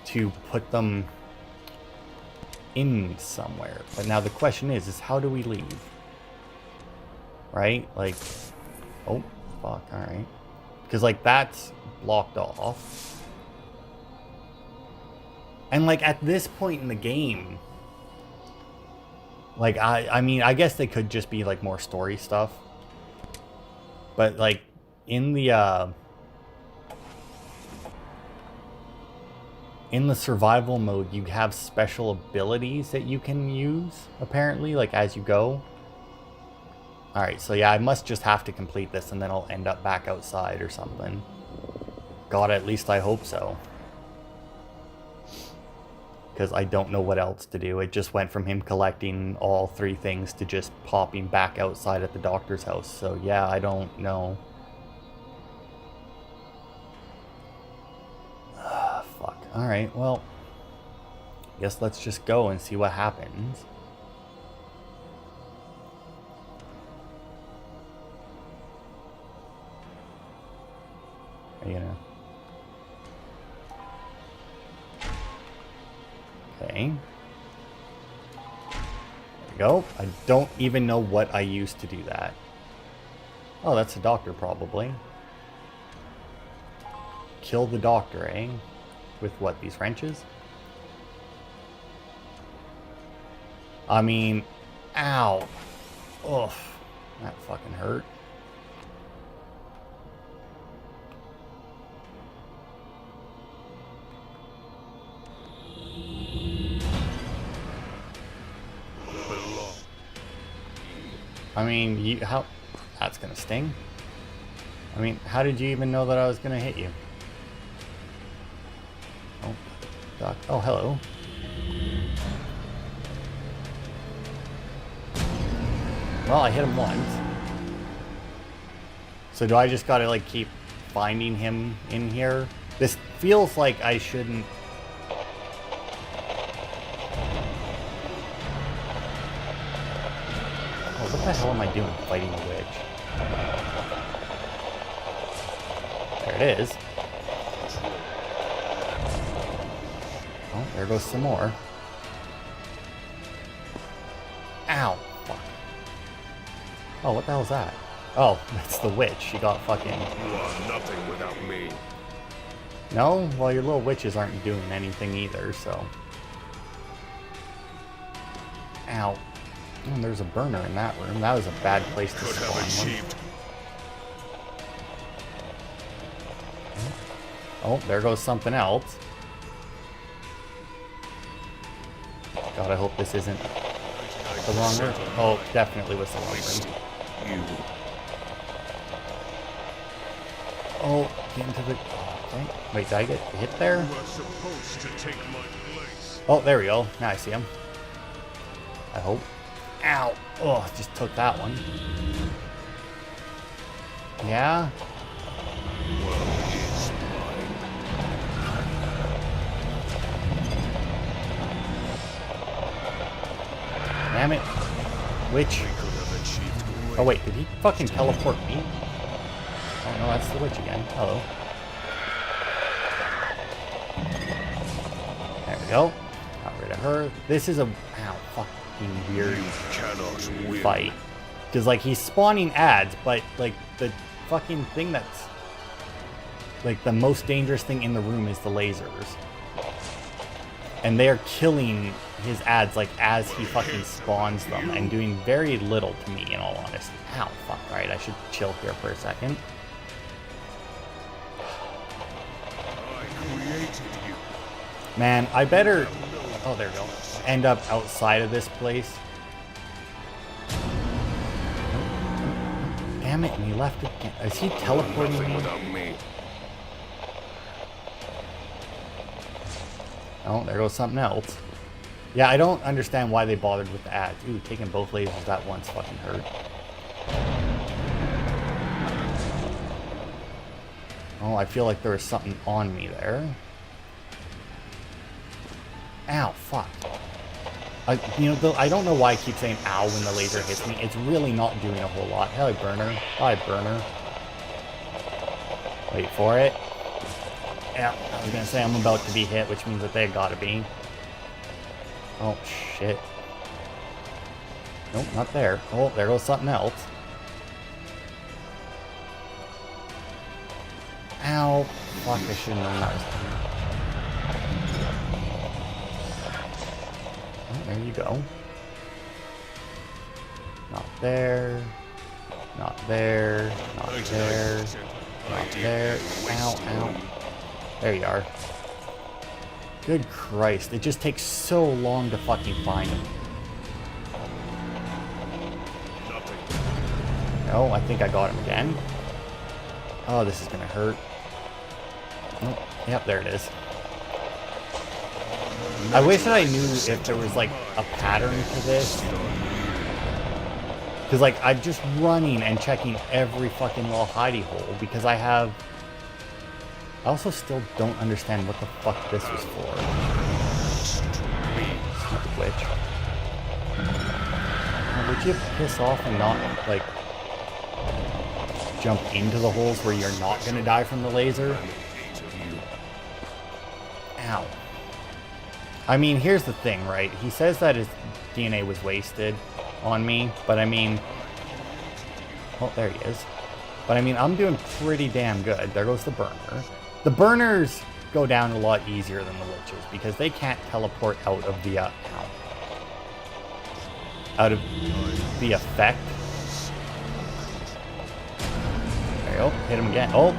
to put them in somewhere. But now the question is how do we leave? Right? Like, oh, fuck, alright. Because, like, that's blocked off. And, like, at this point in the game, like, I mean, I guess they could just be, like, more story stuff. But, like, in the survival mode, you have special abilities that you can use, apparently, like, as you go. Alright, so yeah, I must just have to complete this and then I'll end up back outside or something. God, at least I hope so. Because I don't know what else to do. It just went from him collecting all 3 things to just popping back outside at the doctor's house. So yeah, I don't know. Fuck. Alright, well, guess let's just go and see what happens. Are you gonna... Okay. There we go. I don't even know what I used to do that. Oh, that's the doctor, probably. Kill the doctor, eh? With what, these wrenches? I mean, ow. Ugh. That fucking hurt. I mean, how... That's gonna sting. I mean, how did you even know that I was gonna hit you? Oh, Doc. Oh, hello. Well, I hit him once. So do I just gotta, like, keep finding him in here? This feels like I shouldn't... What the hell am I doing fighting a witch? There it is. Oh, there goes some more. Ow. Fuck. Oh, what the hell is that? Oh, that's the witch. She got fucking... You are nothing without me. No? Well, your little witches aren't doing anything either, so... Ow. Oh, there's a burner in that room. That was a bad place to spawn one. Oh, there goes something else. God, I hope this isn't the wrong room. Oh, definitely was the wrong room. Oh, get into the... Okay. Wait, did I get hit there? Oh, there we go. Now I see him. I hope. Ow! Oh, just took that one. Yeah? Damn it. Witch. Oh wait, did he fucking teleport me? Oh no, that's the witch again. Hello. There we go. Got rid of her. This is a... Ow, fucking weird fight. Because, like, he's spawning ads, but, like, the fucking thing that's... Like, the most dangerous thing in the room is the lasers. And they're killing his ads, like, as he fucking spawns them, and doing very little to me, in all honesty. Ow, fuck, right, I should chill here for a second. Man, I better... Oh, there we go. End up outside of this place. Damn it, and he left again. Is he teleporting me? Oh, there goes something else. Yeah, I don't understand why they bothered with the ads. Ooh, taking both lasers at once fucking hurt. Oh, I feel like there was something on me there. Ow, fuck. You know, I don't know why I keep saying ow when the laser hits me. It's really not doing a whole lot. Hello, burner. Bye, burner. Wait for it. Yeah, I was gonna say I'm about to be hit, which means that they gotta be. Oh, shit. Nope, not there. Oh, there goes something else. Ow. Fuck, I shouldn't have known that was coming. Oh, there you go. Not there. Not there. Not there. Not there. Ow, ow. There you are. Good Christ, it just takes so long to fucking find him. Oh, I think I got him again. Oh, this is gonna hurt. Nope. Yep, there it is. I wish that I knew if there was like a pattern to this. Because like I'm just running and checking every fucking little hidey hole because I have... I also still don't understand what the fuck this was for. Stupid witch. Would you piss off and not like jump into the holes where you're not gonna die from the laser? Ow. I mean, here's the thing, right? He says that his DNA was wasted on me, but I mean... Oh, there he is. But I mean, I'm doing pretty damn good. There goes the burner. The burners go down a lot easier than the witches because they can't teleport out of the out of the effect. There you go. Hit him again. Oh,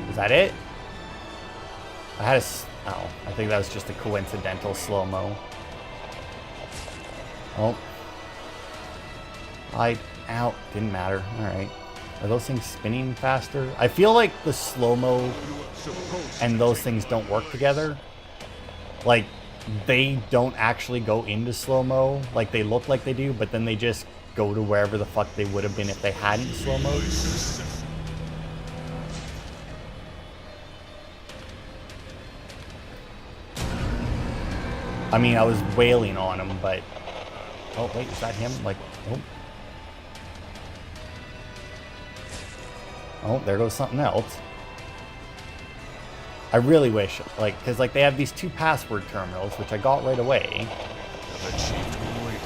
is that it? I had a... Oh, I think that was just a coincidental slow-mo. Oh. Ow. Didn't matter. Alright. Are those things spinning faster? I feel like the slow-mo and those things don't work together. Like, they don't actually go into slow-mo. Like, they look like they do, but then they just go to wherever the fuck they would have been if they hadn't slow-mo'd. I mean, I was wailing on him, but... Oh, wait, is that him? Like, oh. Oh, there goes something else. I really wish, like, because, like, they have these 2 password terminals, which I got right away.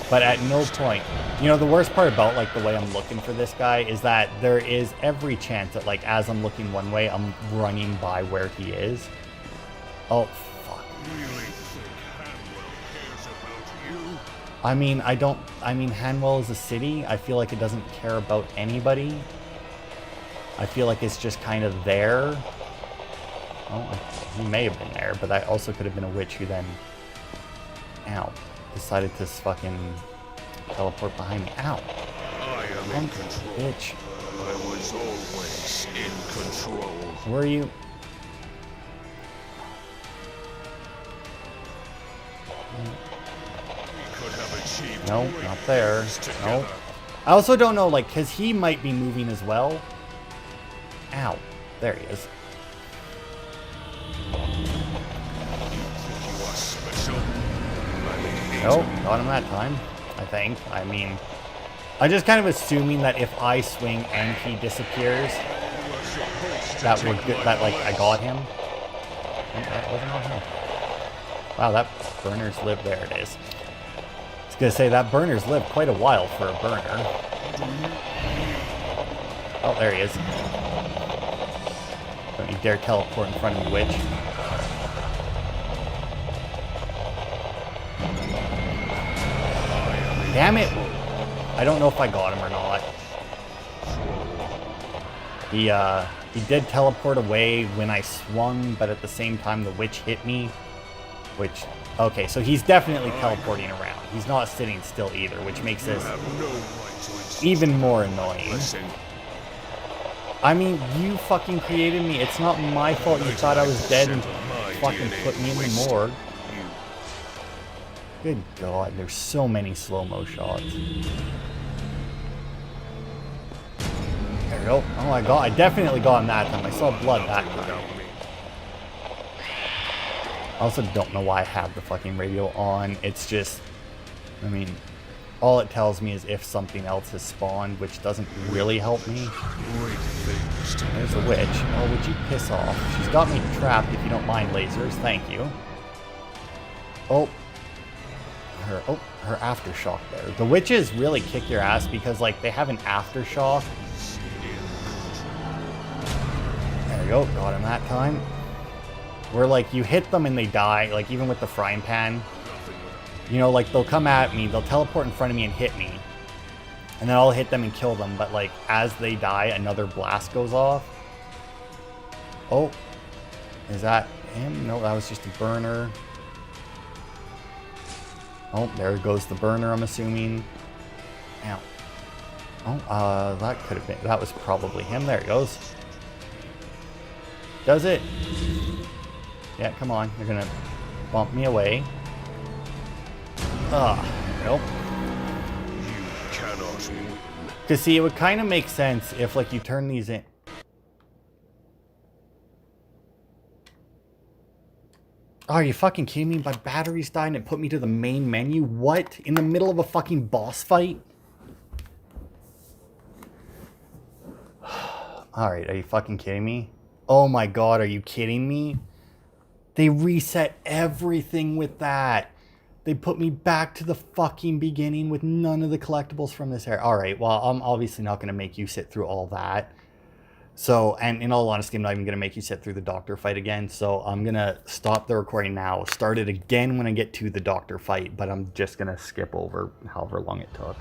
But at no point... You know, the worst part about, like, the way I'm looking for this guy is that there is every chance that, like, as I'm looking one way, I'm running by where he is. Oh, fuck. I mean, Hanwell is a city. I feel like it doesn't care about anybody. I feel like it's just kind of there. Oh, he may have been there, but that also could have been a witch who then... Ow. Decided to fucking teleport behind me. Ow. I am in control. Bitch. I was always in control. Where are you? No, not there. No. I also don't know, like, because he might be moving as well. Ow. There he is. Nope, got him that time, I think. I mean, I'm just kind of assuming that if I swing and he disappears, that would get, that, like, I got him. Oh, that wasn't on him. Wow, that burner's lived. There it is. I was gonna say, that burner's lived quite a while for a burner. Oh, there he is. Don't you dare teleport in front of me, witch. Damn it! I don't know if I got him or not. He did teleport away when I swung, but at the same time the witch hit me. Which, okay, so he's definitely teleporting around. He's not sitting still either, which makes this even more annoying. I mean, you fucking created me. It's not my fault you thought I was dead and fucking put me in the morgue. Good God, there's so many slow-mo shots. There we go. Oh my God, I definitely got him that time. I saw blood that time. I also don't know why I have the fucking radio on. It's just, I mean, all it tells me is if something else has spawned, which doesn't really help me. There's a witch. Oh, would you piss off? She's got me trapped, if you don't mind lasers. Thank you. Oh. Her aftershock there. The witches really kick your ass because, like, they have an aftershock. There we go. Got him that time. Where, like, you hit them and they die. Like, even with the frying pan. You know, like, they'll come at me. They'll teleport in front of me and hit me. And then I'll hit them and kill them. But, like, as they die, another blast goes off. Oh. Is that him? No, that was just a burner. Oh, there goes the burner, I'm assuming. Ow. Oh, that could have been... That was probably him. There it goes. Does it? Yeah, come on. You're gonna bump me away. Nope. You cannot win. Because, see, it would kind of make sense if, like, you turn these in... Oh, are you fucking kidding me? My batteries died and it put me to the main menu? What? In the middle of a fucking boss fight? Alright, are you fucking kidding me? Oh my god, are you kidding me? They reset everything with that. They put me back to the fucking beginning with none of the collectibles from this era. Alright, well, I'm obviously not going to make you sit through all that. So, and in all honesty, I'm not even going to make you sit through the doctor fight again. So I'm going to stop the recording now. Start it again when I get to the doctor fight. But I'm just going to skip over however long it took.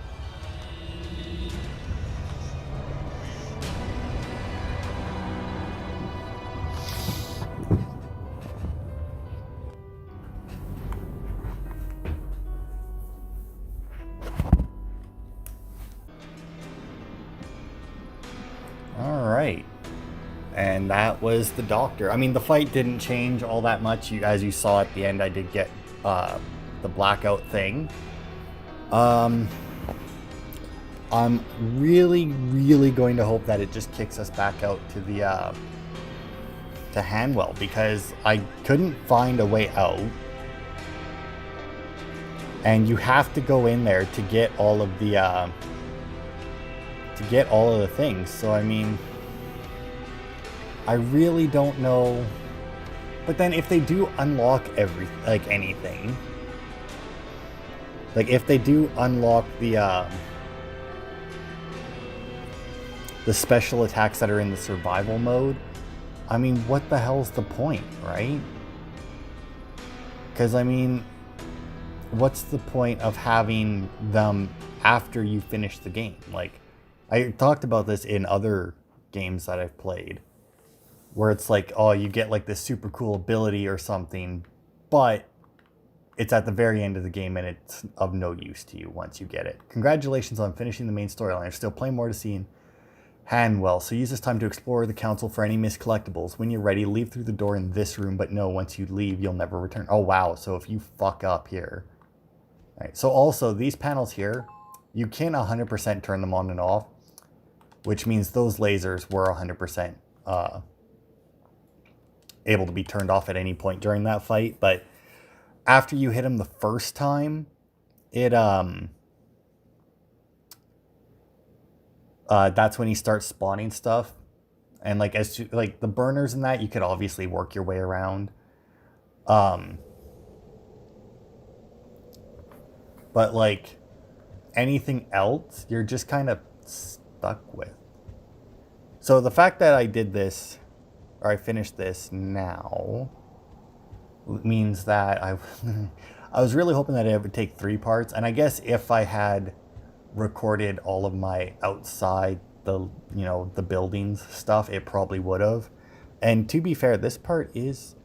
Alright. And that was the doctor. I mean, the fight didn't change all that much. As you saw at the end, I did get the blackout thing. I'm really, really going to hope that it just kicks us back out to the to Hanwell, because I couldn't find a way out. And you have to go in there to get all of the things. So I mean, I really don't know. But then if they do unlock anything, like if they do unlock the special attacks that are in the survival mode, I mean, what the hell's the point, right? Because I mean, what's the point of having them after you finish the game? Like, I talked about this in other games that I've played, where it's like, oh, you get like this super cool ability or something, but it's at the very end of the game and it's of no use to you once you get it. Congratulations on finishing the main storyline. There's still plenty more to see in Hanwell, so use this time to explore the council for any missed collectibles. When you're ready, leave through the door in this room, but no, once you leave, you'll never return. Oh, wow, so if you fuck up here. All right, so also, these panels here, you can 100% turn them on and off, which means those lasers were 100% able to be turned off at any point during that fight. But after you hit him the first time, it that's when he starts spawning stuff. And like like the burners and that, you could obviously work your way around. But like anything else, you're just kind of stuck with. So the fact that I did this, or I finished this now, means that I was really hoping that it would take 3 parts. And I guess if I had recorded all of my outside the buildings stuff, it probably would have. And to be fair, this part is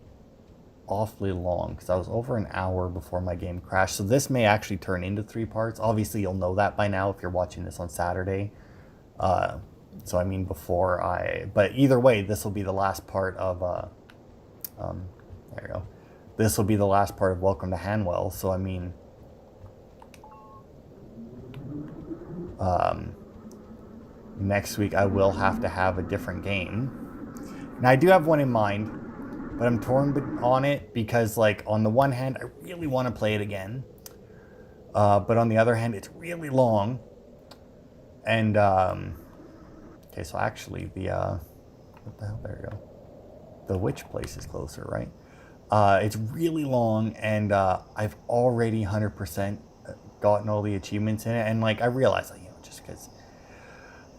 awfully long because I was over an hour before my game crashed. So this may actually turn into 3 parts. Obviously, you'll know that by now if you're watching this on Saturday. So I mean but either way, this will be the last part of there you go. This will be the last part of Welcome to Hanwell. So I mean, next week I will have to have a different game. Now I do have one in mind, but I'm torn on it because, like, on the one hand, I really want to play it again. But on the other hand, it's really long. And, okay, so actually what the hell, there you go. The witch place is closer, right? It's really long, and I've already 100% gotten all the achievements in it. And, like, I realize, like, just because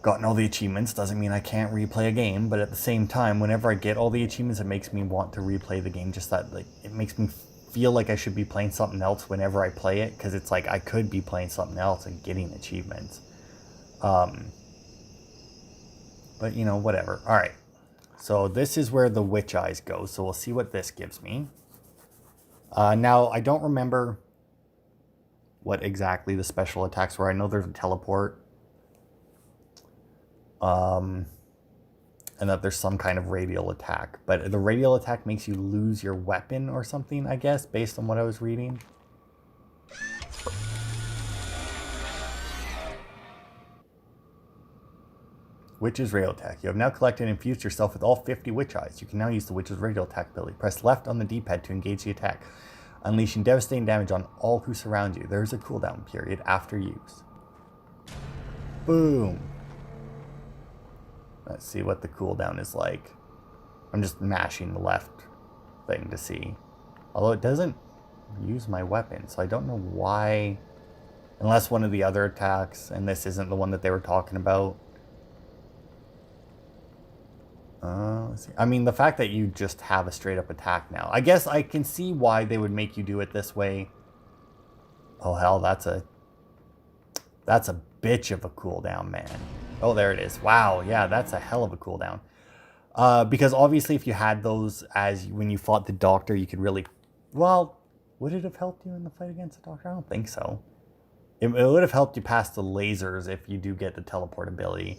gotten all the achievements doesn't mean I can't replay a game. But at the same time, whenever I get all the achievements, it makes me want to replay the game. Just that, like, it makes me feel like I should be playing something else whenever I play it, because it's like I could be playing something else and getting achievements. But, whatever. All right. So this is where the witch eyes go. So we'll see what this gives me. Now, I don't remember what exactly the special attacks were. I know there's a teleport. And that there's some kind of radial attack. But the radial attack makes you lose your weapon or something, I guess, based on what I was reading. Witch's radial attack. You have now collected and infused yourself with all 50 witch eyes. You can now use the witch's radial attack ability. Press left on the D-pad to engage the attack, unleashing devastating damage on all who surround you. There is a cooldown period after use. Boom. Let's see what the cooldown is like. I'm just mashing the left thing to see. Although it doesn't use my weapon, so I don't know why. Unless one of the other attacks, and this isn't the one that they were talking about. Let's see. I mean, the fact that you just have a straight up attack now. I guess I can see why they would make you do it this way. Oh hell, that's a bitch of a cooldown, man. Oh, there it is. Wow, yeah, that's a hell of a cooldown. Because obviously if you had those as when you fought the doctor, you could really... Well, would it have helped you in the fight against the doctor? I don't think so. It would have helped you pass the lasers if you do get the teleport ability.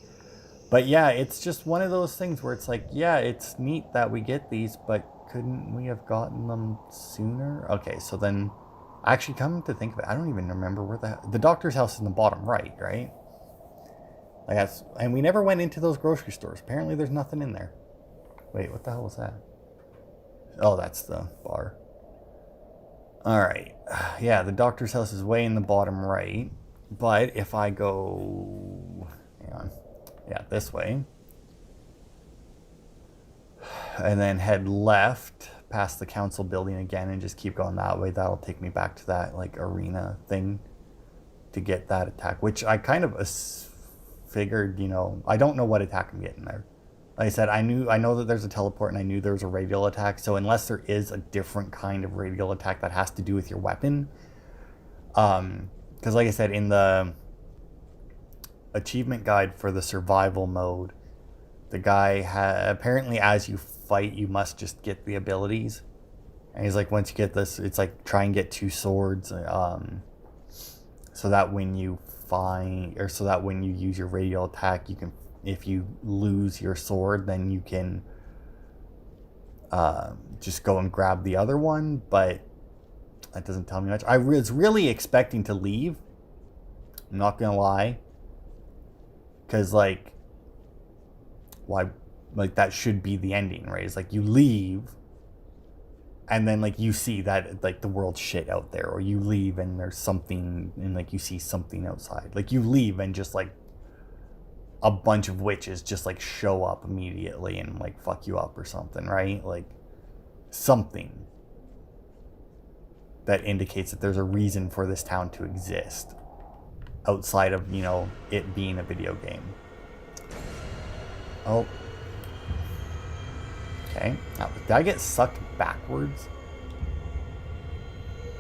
But yeah, it's just one of those things where it's like, yeah, it's neat that we get these, but couldn't we have gotten them sooner? Okay, so then... Actually, coming to think of it, I don't even remember where the doctor's house is in the bottom right, right? Like that's, and we never went into those grocery stores. Apparently there's nothing in there. Wait, what the hell was that? Oh, that's the bar. All right. Yeah, the doctor's house is way in the bottom right. But if I go... Hang on. Yeah, this way. And then head left past the council building again and just keep going that way. That'll take me back to that, like, arena thing to get that attack. Which I kind of... figured, I don't know what attack I'm getting there. Like I said, I know that there's a teleport and I knew there was a radial attack. So unless there is a different kind of radial attack that has to do with your weapon, because like I said, in the achievement guide for the survival mode, the guy apparently as you fight, you must just get the abilities. And he's like, once you get this, it's like try and get 2 swords, so that when you so that when you use your radial attack, you can, if you lose your sword, then you can just go and grab the other one. But that doesn't tell me much. I was really expecting to leave, I'm not gonna lie, because like, why, like that should be the ending, right? It's like you leave and then like you see that like the world's shit out there, or you leave and there's something, and like you see something outside. Like you leave and just like a bunch of witches just like show up immediately and like fuck you up or something, right? Like something that indicates that there's a reason for this town to exist outside of, it being a video game. Oh. Okay. Now, did I get sucked backwards?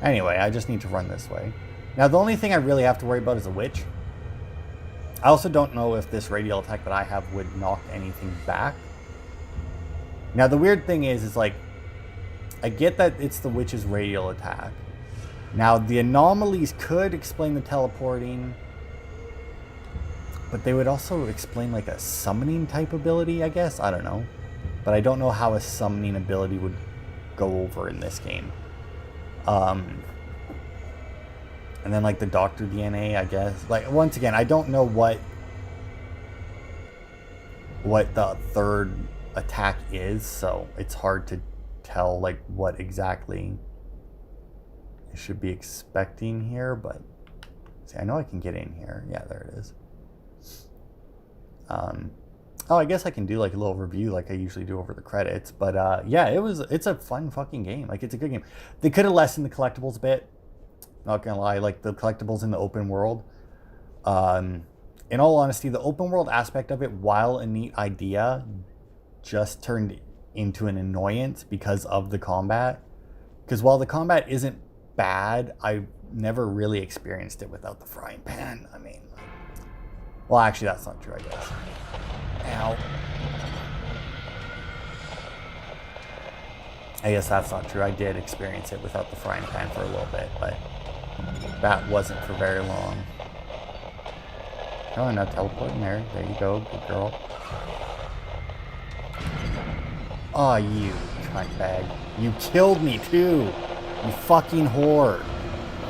Anyway, I just need to run this way. Now, the only thing I really have to worry about is a witch. I also don't know if this radial attack that I have would knock anything back. Now, the weird thing is like, I get that it's the witch's radial attack. Now, the anomalies could explain the teleporting, but they would also explain like a summoning type ability, I guess. I don't know. But I don't know how a summoning ability would go over in this game. And then like the Doctor DNA, I guess. Like, once again, I don't know what the third attack is, so it's hard to tell like what exactly I should be expecting here, but See, I know I can get in here. Yeah, there it is. Oh, I guess I can do like a little review like I usually do over the credits. But yeah, it's a fun fucking game. Like, it's a good game. They could have lessened the collectibles a bit. Not gonna lie, like the collectibles in the open world. In all honesty, the open world aspect of it, while a neat idea, just turned into an annoyance because of the combat. Because while the combat isn't bad, I never really experienced it without the frying pan. I mean, well, actually, that's not true, I guess. Ow. I guess that's not true. I did experience it without the frying pan for a little bit, but that wasn't for very long. Oh, now teleporting there. There you go. Good girl. Oh, you cuntbag. You killed me, too. You fucking whore.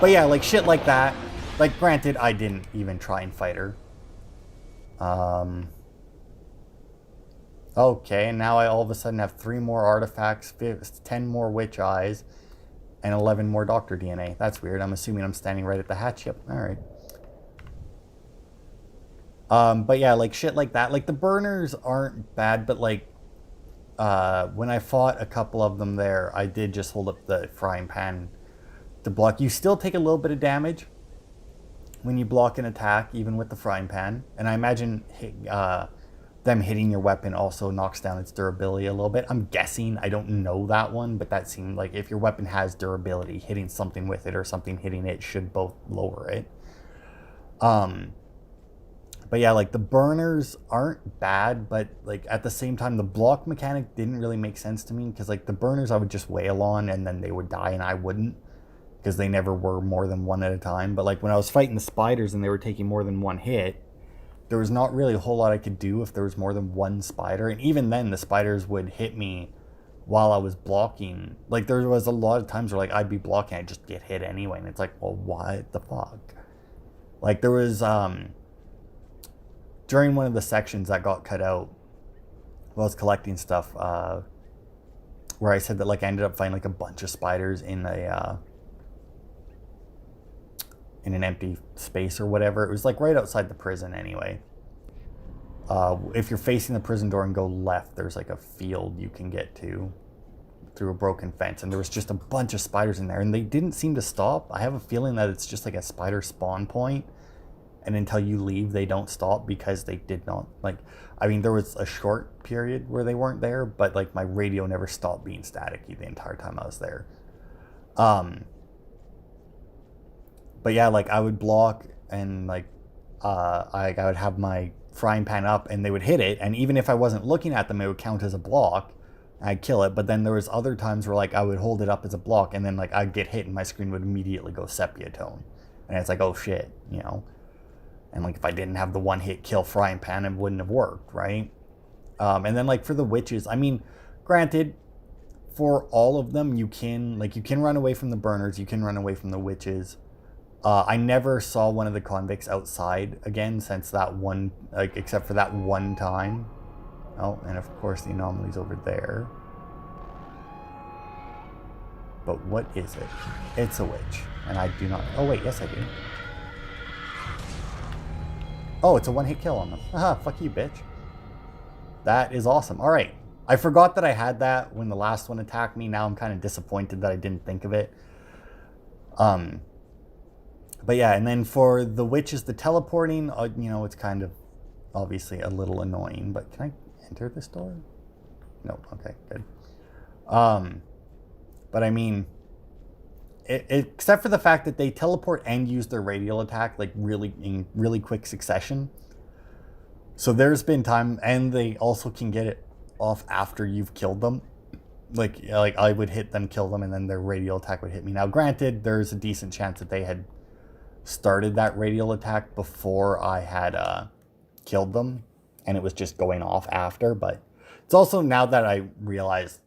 But yeah, like, shit like that. Like, granted, I didn't even try and fight her. Okay, and now I all of a sudden have 3 more artifacts, 10 more witch eyes, and 11 more doctor DNA. That's weird. I'm assuming I'm standing right at the hatch. Yep, alright. But yeah, like, shit like that. Like, the burners aren't bad, but, like, when I fought a couple of them there, I did just hold up the frying pan to block. You still take a little bit of damage when you block an attack, even with the frying pan. And I imagine them hitting your weapon also knocks down its durability a little bit. I'm guessing. I don't know that one, but that seemed like if your weapon has durability, hitting something with it or something hitting it should both lower it. But yeah, like, the burners aren't bad, but, like, at the same time, the block mechanic didn't really make sense to me, because, like, the burners I would just wail on and then they would die and I wouldn't, because they never were more than one at a time. But, like, when I was fighting the spiders and they were taking more than one hit, there was not really a whole lot I could do if there was more than one spider. And even then, the spiders would hit me while I was blocking. Like, there was a lot of times where, like, I'd be blocking, I'd just get hit anyway, and it's like, well, what the fuck? Like, there was, during one of the sections that got cut out while I was collecting stuff, where I said that, like, I ended up finding, like, a bunch of spiders in an empty space or whatever. It was, like, right outside the prison anyway. If you're facing the prison door and go left, there's, like, a field you can get to through a broken fence, and there was just a bunch of spiders in there, and they didn't seem to stop. I have a feeling that it's just like a spider spawn point, and until you leave, they don't stop, because they did not, like, I mean, there was a short period where they weren't there, but, like, my radio never stopped being staticky the entire time I was there. But yeah, like, I would block, and, like, I would have my frying pan up, and they would hit it, and even if I wasn't looking at them, it would count as a block. I'd kill it. But then there was other times where, like, I would hold it up as a block, and then, like, I'd get hit and my screen would immediately go sepia tone, and it's like, oh shit, you know. And, like, if I didn't have the one hit kill frying pan, it wouldn't have worked, right? And then, like, for the witches, I mean, granted, for all of them, you can run away from the burners, you can run away from the witches. I never saw one of the convicts outside again since that one, like, except for that one time. Oh, and of course the anomaly's over there. But what is it? It's a witch. And I do not... Oh, wait, yes I do. Oh, it's a one-hit kill on them. Haha, fuck you, bitch. That is awesome. All right. I forgot that I had that when the last one attacked me. Now I'm kind of disappointed that I didn't think of it. But yeah, and then for the witches, the teleporting, you know, it's kind of obviously a little annoying. But can I enter this door? No. Okay, good. But I mean... except for the fact that they teleport and use their radial attack, like, in really quick succession. So there's been time, and they also can get it off after you've killed them. Like I would hit them, kill them, and then their radial attack would hit me. Now, granted, there's a decent chance that they had started that radial attack before I had killed them, and it was just going off after. But it's also, now that I realize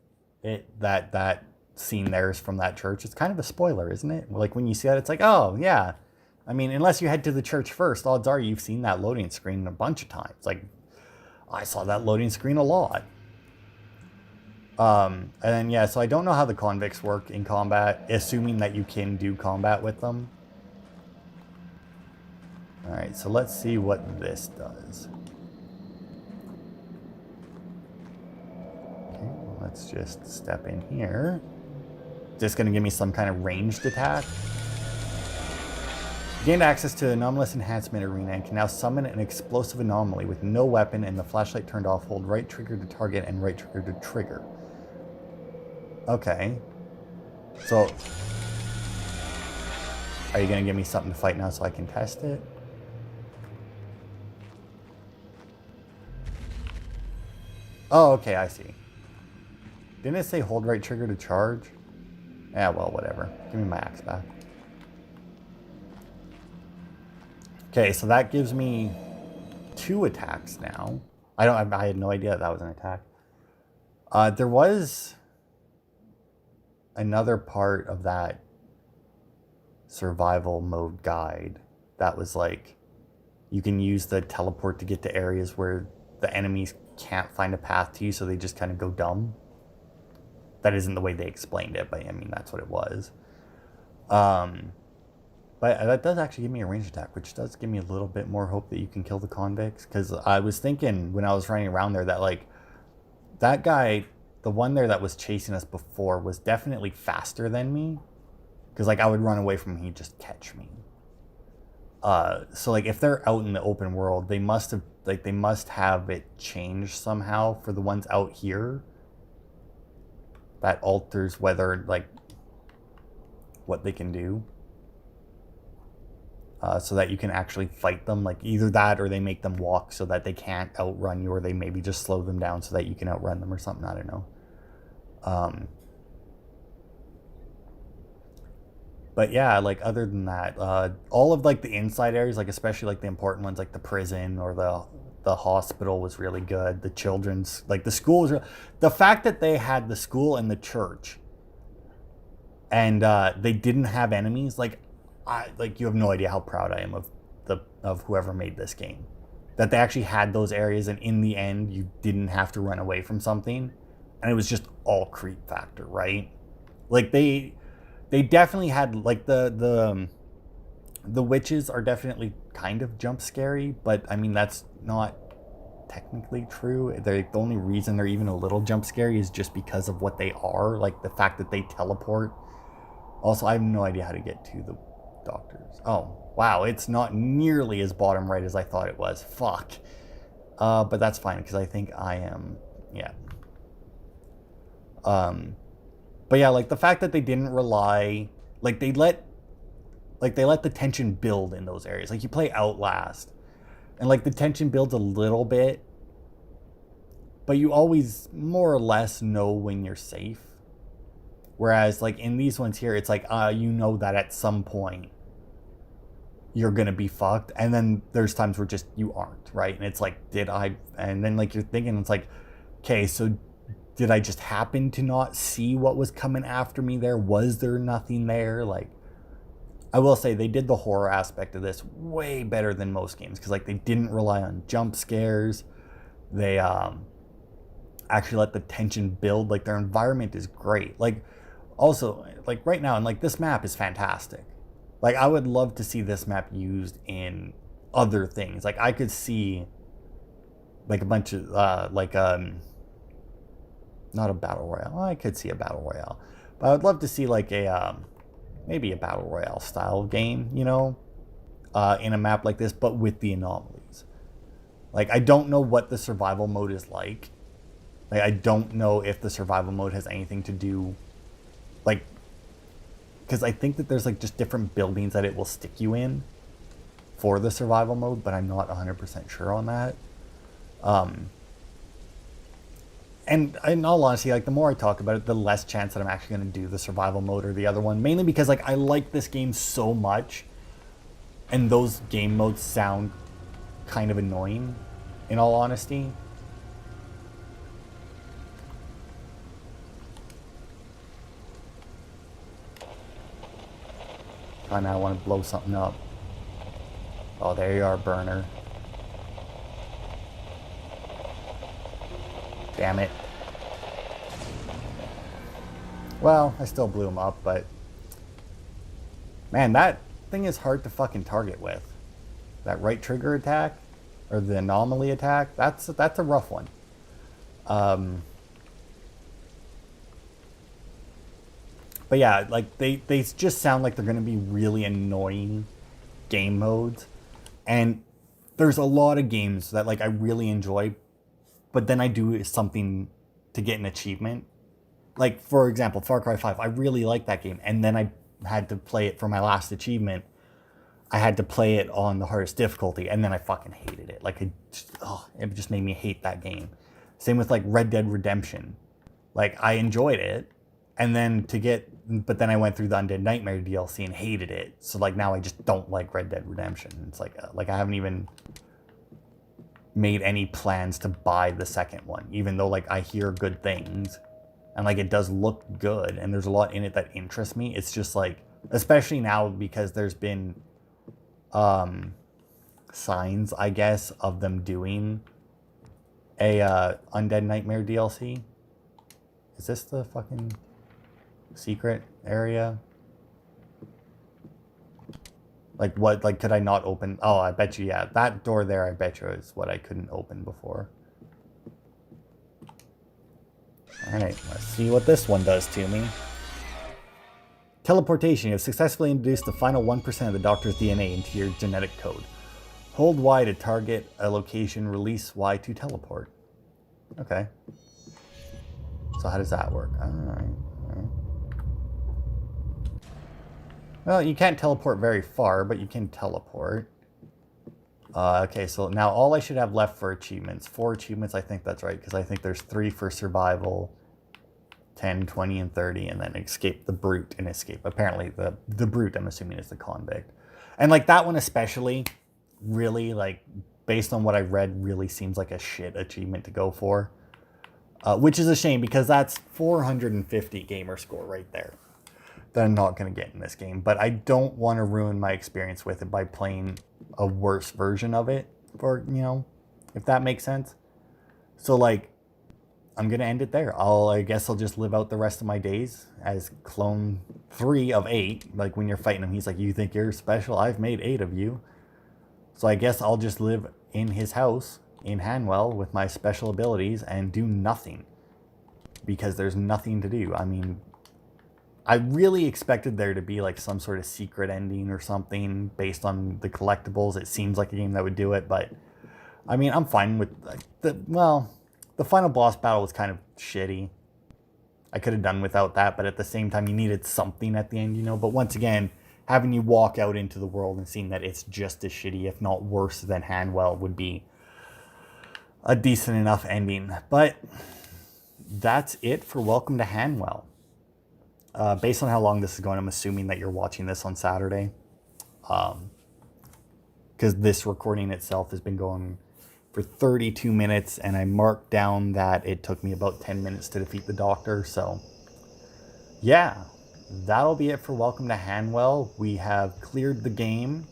it, that scene there is from that church, it's kind of a spoiler, isn't it? Like, when you see that, it's like, oh yeah, I mean, unless you head to the church first, odds are you've seen that loading screen a bunch of times. Like, I saw that loading screen a lot. And then yeah, so I don't know how the convicts work in combat, assuming that you can do combat with them. Alright, so let's see what this does. Okay, well, let's just step in here. Just gonna give me some kind of ranged attack. Gained access to Anomalous Enhancement Arena and can now summon an explosive anomaly with no weapon and the flashlight turned off. Hold right trigger to target and right trigger to trigger. Okay. So, are you going to give me something to fight now so I can test it? Oh, okay, I see. Didn't it say hold right trigger to charge? Yeah, well, whatever. Give me my axe back. Okay, so that gives me 2 attacks now. I had no idea that was an attack. There was another part of that survival mode guide that was like, you can use the teleport to get to areas where the enemies can't find a path to you, so they just kind of go dumb. That isn't the way they explained it, but I mean, that's what it was. But that does actually give me a ranged attack, which does give me a little bit more hope that you can kill the convicts. Because I was thinking when I was running around there that, like, that guy, the one there that was chasing us before, was definitely faster than me. Because, like, I would run away from him, he'd just catch me. So, like, if they're out in the open world, they must have it changed somehow for the ones out here. That alters whether, like, what they can do. So that you can actually fight them. Like, either that or they make them walk so that they can't outrun you, or they maybe just slow them down so that you can outrun them or something. I don't know. But yeah, like, other than that, all of, like, the inside areas, like, especially, like, the important ones, like the prison or the hospital was really good. The children's, like, the school was the fact that they had the school and the church and they didn't have enemies, like, you have no idea how proud I am of whoever made this game. That they actually had those areas, and in the end, you didn't have to run away from something, and it was just all creep factor, right? Like, they definitely had, like, the witches are definitely kind of jump scary, but I mean, that's not technically true. The only reason they're even a little jump scary is just because of what they are, like the fact that they teleport. Also, I have no idea how to get to the doctors. Oh, wow, it's not nearly as bottom right as I thought it was. Fuck. But that's fine, because I think I am, yeah. But yeah, like, the fact that they didn't rely, like, they let the tension build in those areas. Like, you play Outlast, and, like, the tension builds a little bit, but you always more or less know when you're safe. Whereas, like, in these ones here, it's like, you know that at some point you're going to be fucked. And then there's times where just you aren't, right? And it's like, and then, like, you're thinking, it's like, okay, so did I just happen to not see what was coming after me there? Was there nothing there? Like, I will say they did the horror aspect of this way better than most games. Because, like, they didn't rely on jump scares. They actually let the tension build. Like, their environment is great. Like, also, like, right now, and, like, this map is fantastic. Like, I would love to see this map used in other things. Like, I could see, like, a bunch of, not a battle royale. Well, I could see a battle royale. But I would love to see, like, maybe a battle royale style game, you know, in a map like this, but with the anomalies. Like, I don't know what the survival mode is like. Like, I don't know if the survival mode has anything to do, like, because I think that there's, like, just different buildings that it will stick you in for the survival mode, but I'm not 100% sure on that. And in all honesty, like, the more I talk about it, the less chance that I'm actually going to do the survival mode or the other one. Mainly because, like, I like this game so much, and those game modes sound kind of annoying, in all honesty. I now want to blow something up. Oh, there you are, burner. Damn it. Well, I still blew him up, but man, that thing is hard to fucking target with. That right trigger attack, or the anomaly attack, that's a rough one. But yeah, like they just sound like they're gonna be really annoying game modes, and there's a lot of games that like I really enjoy, but then I do something to get an achievement. Like for example, Far Cry 5, I really like that game, and then I had to play it for my last achievement. I had to play it on the hardest difficulty, and then I fucking hated it. Like it just made me hate that game. Same with like Red Dead Redemption. Like I enjoyed it, and then but then I went through the Undead Nightmare DLC and hated it. So like now I just don't like Red Dead Redemption. It's like I haven't even made any plans to buy the second one, even though like I hear good things, and like it does look good, and there's a lot in it that interests me. It's just like, especially now because there's been signs, I guess, of them doing a Undead Nightmare DLC. Is this the fucking secret area? Like what, like could I not open? Oh, I bet you, yeah. That door there, I bet you is what I couldn't open before. Alright, let's see what this one does to me. Teleportation. You have successfully introduced the final 1% of the doctor's DNA into your genetic code. Hold Y to target a location, release Y to teleport. Okay. So how does that work? Alright. Well, you can't teleport very far, but you can teleport. Okay, so now all I should have left for achievements. 4 achievements, I think that's right, because I think there's 3 for survival, 10, 20, and 30, and then escape the brute and escape. Apparently the brute, I'm assuming, is the convict. And like that one especially, really, like, based on what I read, really seems like a shit achievement to go for. Which is a shame, because that's 450 gamer score right there that I'm not going to get in this game. But I don't want to ruin my experience with it by playing a worse version of it, for, you know, if that makes sense. So, like, I'm going to end it there. I guess I'll just live out the rest of my days as clone 3 of 8. Like, when you're fighting him, he's like, you think you're special? I've made 8 of you. So I guess I'll just live in his house in Hanwell with my special abilities and do nothing. Because there's nothing to do. I mean, I really expected there to be like some sort of secret ending or something based on the collectibles. It seems like a game that would do it, but I mean, I'm fine with like, the final boss battle was kind of shitty. I could have done without that, but at the same time, you needed something at the end, you know. But once again, having you walk out into the world and seeing that it's just as shitty, if not worse than Hanwell, would be a decent enough ending. But that's it for Welcome to Hanwell. Based on how long this is going, I'm assuming that you're watching this on Saturday. Because this recording itself has been going for 32 minutes, and I marked down that it took me about 10 minutes to defeat the doctor. So, yeah, that'll be it for Welcome to Hanwell. We have cleared the game.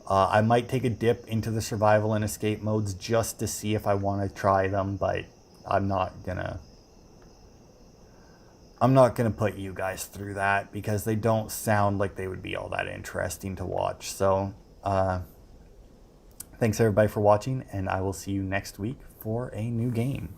I might take a dip into the survival and escape modes just to see if I want to try them, but I'm not gonna put you guys through that because they don't sound like they would be all that interesting to watch. So, thanks everybody for watching, and I will see you next week for a new game.